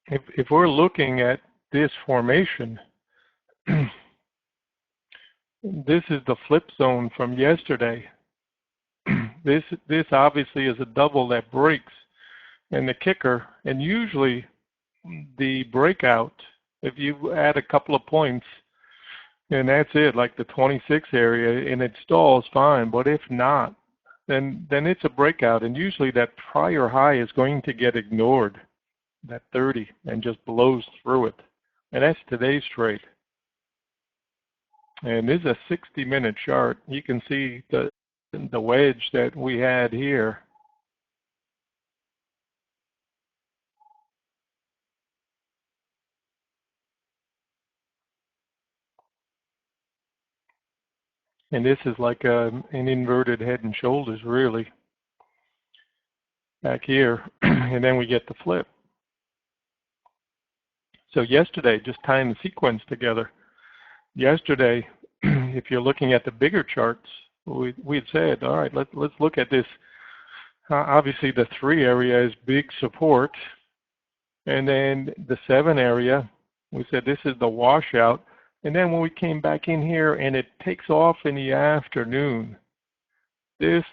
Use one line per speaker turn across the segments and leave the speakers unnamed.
if we're looking at this formation, this is the flip zone from yesterday. This obviously is a double that breaks, and the kicker, and usually the breakout, if you add a couple of points, and that's it, like the 26 area, and it stalls, fine. But if not, then it's a breakout, and usually that prior high is going to get ignored, that 30, and just blows through it. And that's today's trade. And this is a 60-minute chart. You can see the wedge that we had here. And this is like an inverted head and shoulders, really, back here. And then we get the flip. So yesterday, just tying the sequence together, yesterday, if you're looking at the bigger charts, we had said, all right, let's look at this. Obviously, the 3 area is big support. And then the 7 area, we said this is the washout. And then when we came back in here and it takes off in the afternoon, this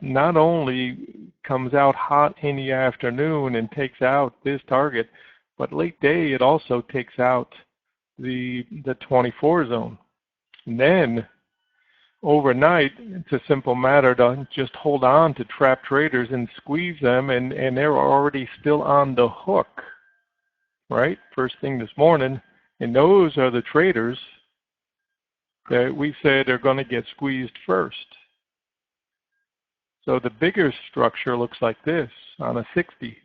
not only comes out hot in the afternoon and takes out this target, but late day it also takes out the 24 zone. And then overnight, it's a simple matter to just hold on to trap traders and squeeze them, and they're already still on the hook, right? First thing this morning, and those are the traders that we said are going to get squeezed first. So the bigger structure looks like this on a 60.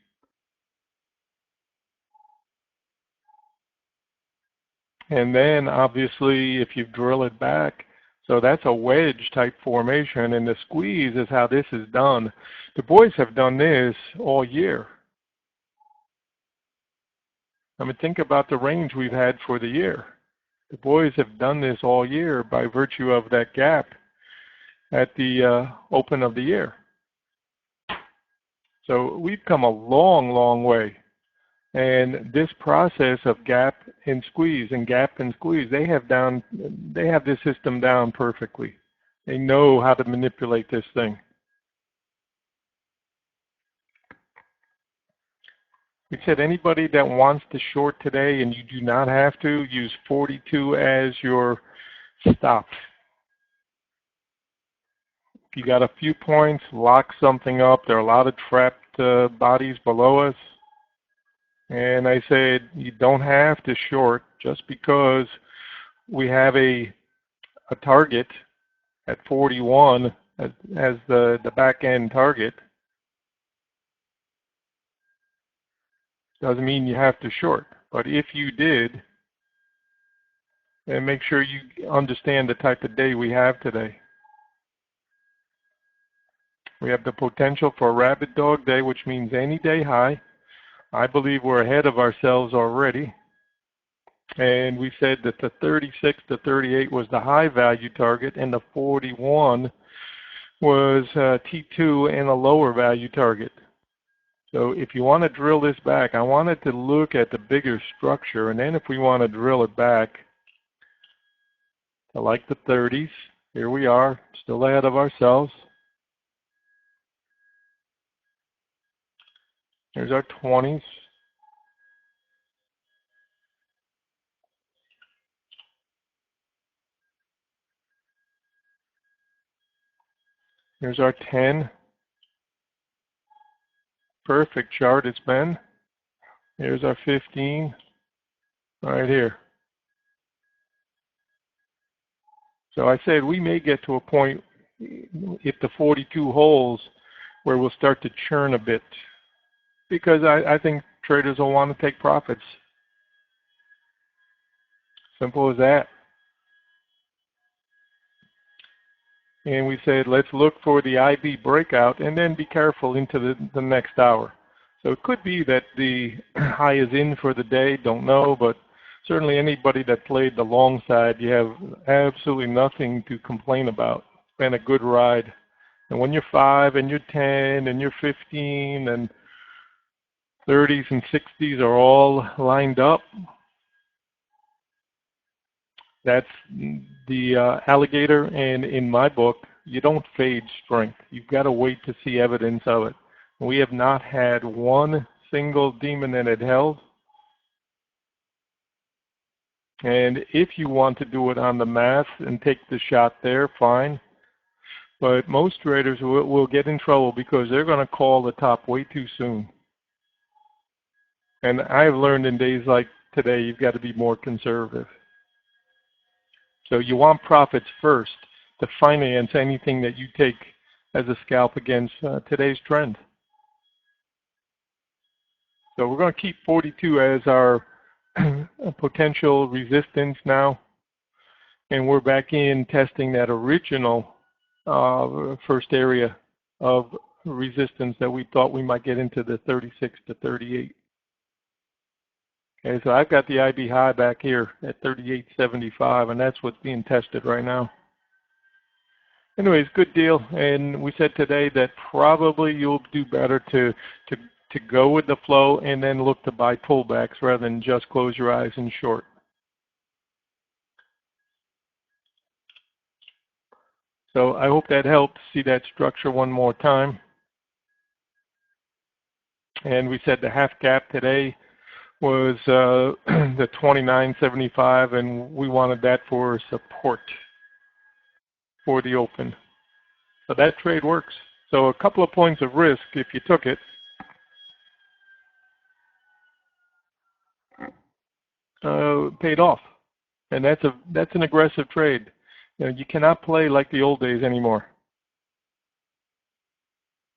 And then obviously if you drill it back, so that's a wedge type formation, and the squeeze is how this is done. The boys have done this all year. I mean, think about the range we've had for the year. The boys have done this all year by virtue of that gap at the open of the year. So we've come a long, long way. And this process of gap and squeeze and gap and squeeze, they have this system down perfectly. They know how to manipulate this thing. We said anybody that wants to short today, and you do not have to, use 42 as your stop. If you got a few points, lock something up. There are a lot of trapped bodies below us. And I said, you don't have to short just because we have a target at 41 as the back end target. Doesn't mean you have to short. But if you did, then make sure you understand the type of day we have today. We have the potential for a rabbit dog day, which means any day high. I believe we're ahead of ourselves already. And we said that the 36 to 38 was the high value target, and the 41 was T2 and a lower value target. So if you want to drill this back, I wanted to look at the bigger structure, and then if we want to drill it back, I like the 30s. Here we are, still ahead of ourselves. Here's our 20s. Here's our 10. Perfect chart it's been. Here's our 15 right here. So I said we may get to a point, if the 42 holds, where we'll start to churn a bit, because I think traders will want to take profits. Simple as that. And we said let's look for the IB breakout and then be careful into the next hour. So it could be that the high is in for the day, don't know, but certainly anybody that played the long side, you have absolutely nothing to complain about. It's been a good ride. And when you're 5 and you're 10 and you're 15 and 30s and 60s are all lined up. That's the alligator, and in my book, you don't fade strength. You've got to wait to see evidence of it. We have not had one single demon that had held. And if you want to do it on the math and take the shot there, fine. But most traders will get in trouble because they're going to call the top way too soon. And I've learned in days like today, you've got to be more conservative. So you want profits first to finance anything that you take as a scalp against today's trend. So we're going to keep 42 as our potential resistance now. And we're back in testing that original first area of resistance that we thought we might get into the 36 to 38. Okay, so I've got the IB high back here at 38.75, and that's what's being tested right now. Anyways, good deal. And we said today that probably you'll do better to go with the flow and then look to buy pullbacks rather than just close your eyes and short. So I hope that helps. See that structure one more time. And we said the half gap today was the 29.75, and we wanted that for support for the open. So that trade works. So a couple of points of risk if you took it. Paid off. And that's an aggressive trade. You know, you cannot play like the old days anymore.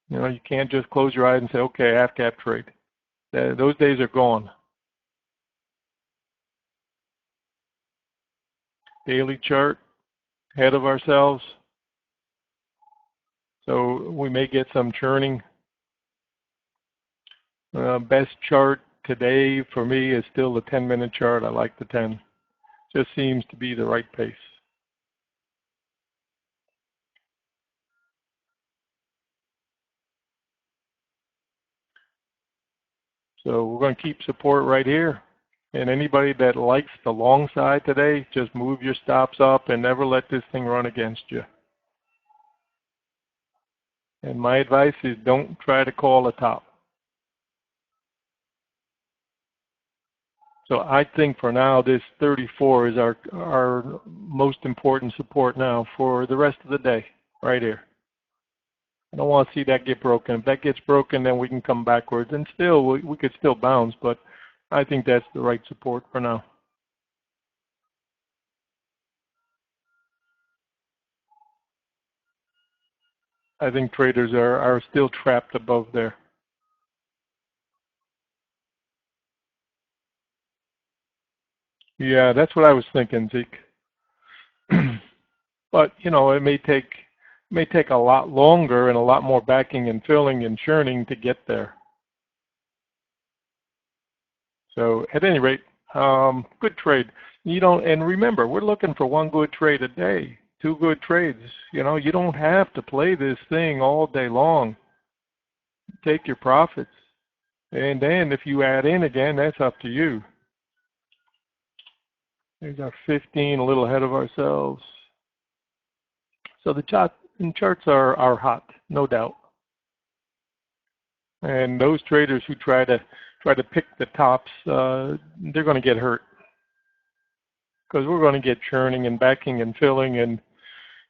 You know, you can't just close your eyes and say, okay, half gap trade. Those days are gone. Daily chart, ahead of ourselves. So we may get some churning. Best chart today for me is still the 10-minute chart. I like the 10. Just seems to be the right pace. So we're going to keep support right here. And anybody that likes the long side today, just move your stops up and never let this thing run against you. And my advice is don't try to call a top. So I think for now this 34 is our most important support now for the rest of the day, right here. I don't want to see that get broken. If that gets broken, then we can come backwards. And still, we could still bounce, but I think that's the right support for now. I think traders are still trapped above there. Yeah, that's what I was thinking, Zeke. But, you know, it may take a lot longer and a lot more backing and filling and churning to get there. So at any rate, good trade. You don't, and remember, we're looking for one good trade a day, 2 good trades. You know, you don't have to play this thing all day long. Take your profits. And then if you add in again, that's up to you. There's our 15, a little ahead of ourselves. So the charts are hot, no doubt. And those traders who try to pick the tops, they're going to get hurt. Because we're going to get churning and backing and filling, and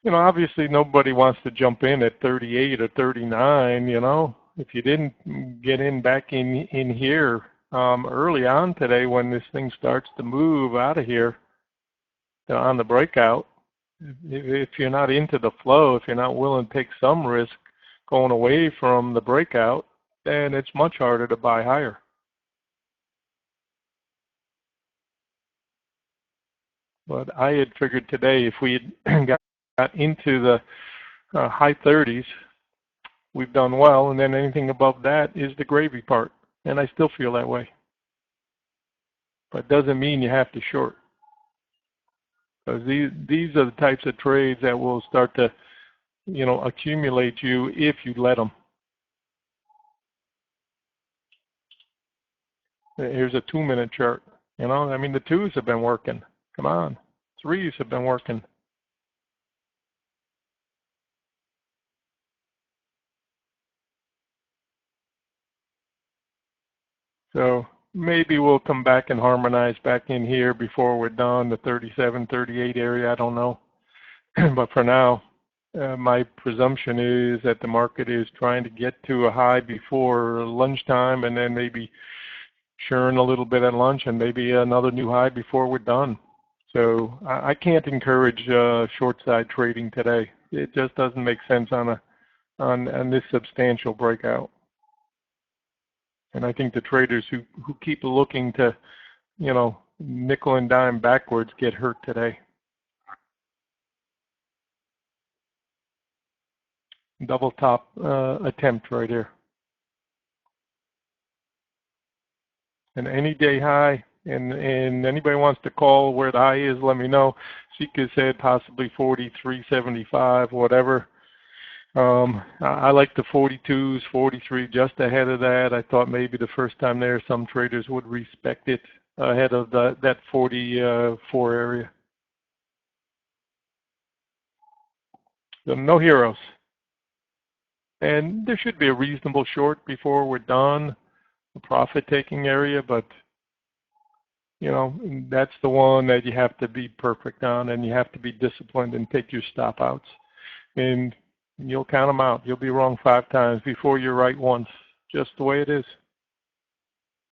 you know, obviously nobody wants to jump in at 38 or 39. You know, if you didn't get in back in here early on today when this thing starts to move out of here on the breakout, if you're not into the flow, if you're not willing to take some risk going away from the breakout, then it's much harder to buy higher. But I had figured today if we had got into the high 30s, we've done well, and then anything above that is the gravy part. And I still feel that way. But it doesn't mean you have to short. Because these are the types of trades that will start to, you know, accumulate you if you let them. Here's a 2-minute chart. You know, I mean, the 2s have been working. Come on. 3s have been working. So maybe we'll come back and harmonize back in here before we're done, the 37, 38 area, I don't know. But for now, my presumption is that the market is trying to get to a high before lunchtime and then maybe churn a little bit at lunch and maybe another new high before we're done. So I can't encourage short side trading today. It just doesn't make sense on this substantial breakout. And I think the traders who keep looking to, you know, nickel and dime backwards get hurt today. Double top attempt right here. And any day high, and anybody wants to call where the high is, let me know. Sika said possibly 43.75, whatever. I like the 42s, 43 just ahead of that. I thought maybe the first time there, some traders would respect it ahead of that 44 area. So no heroes. And there should be a reasonable short before we're done, the profit-taking area, but you know, that's the one that you have to be perfect on, and you have to be disciplined and take your stop outs. And you'll count them out. You'll be wrong 5 times before you're right once, just the way it is.